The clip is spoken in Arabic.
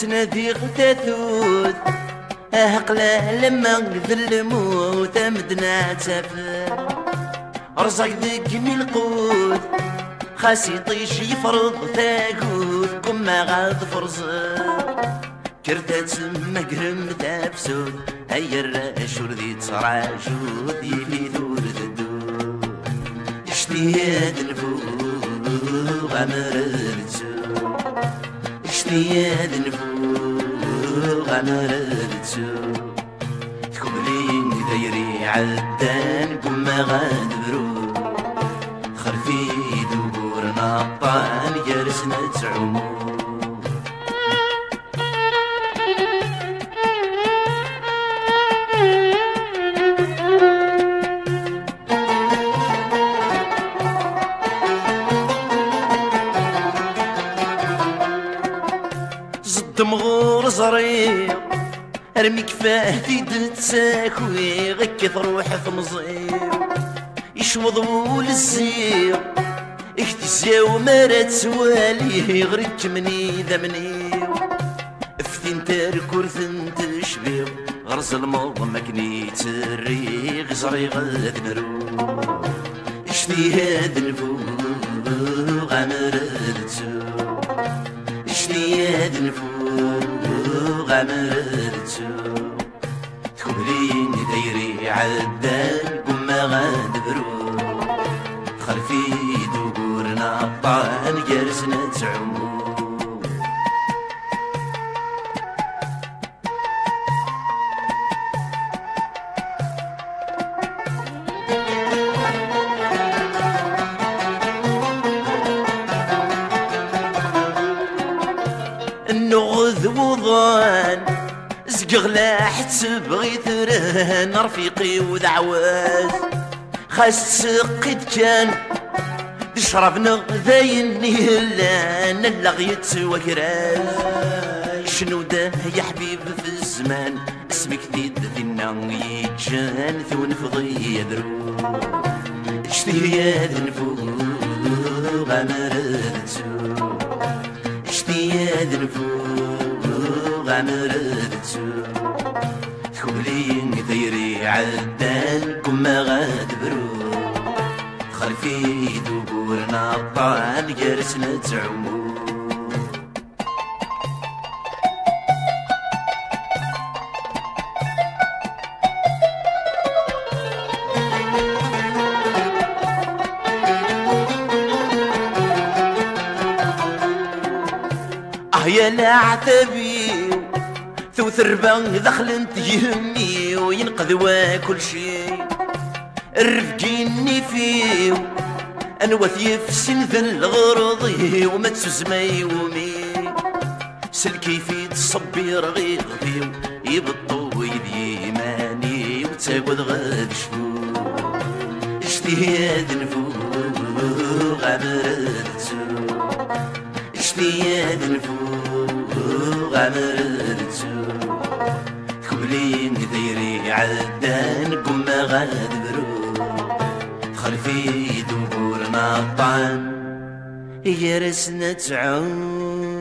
تنادي غتاثوث أهقلا لما ذل الموت أمدنا تافر رزق ذقني القوت خاس يطيش يفرض تاقوث كما غاد فرزق كرتات مقرم تابسود هيا الراش وردي تراجود يلي ذور ذدو اشتياد نفوق غمرتو اشتياد نفوق غمرتو تكملين دايري عدان كما غاد برو خلفي دبور نطان جرسنا تعمو مغور زرير ارمي كفاه في تساكوي غكي تروح في مزير يشوضوا للزير اختزاو مرات سوالي غريت مني ذمني افتين تاركور ثنت شبير غرز الموض مكني تري غزري غاد نرو اشتي هاد الفوق عمرتو اشتي هاد الفوق غمرتو تكملين دايري عدان كما غاد برو خلفي دبور نطان جرسنا تعمو النغذ وضان زقغلاح تبغي ترهن رفيقي ودعواز خاس تسقيد كان تشرب نغذاين يهلان اللغيت وكراز شنو ده يا حبيب في الزمان اسمك ذيد ذينا يتجان ثون فضي يدرو اشتهي نفوق غمرتو اشتياد نفوق عمرتو تكملين دايري عدان كما غاد برو خلفي دبور نطان جرسنا تعمو يا العتبي ثو ثربان دخلنت يهمي وينقذوا كل شي الرفقيني فيه انوث يفسن ذا الغرضي وما تسمي ومي سلكي في تصبي رغيغي يبطو يدي ماني وتاخذ غاد شفو اجتهاد نفوق عمرتو اشتياد نفوق غمرتو تكملين دايري عدان كما غاد برو خلفي دبور نطان يرسنا تعون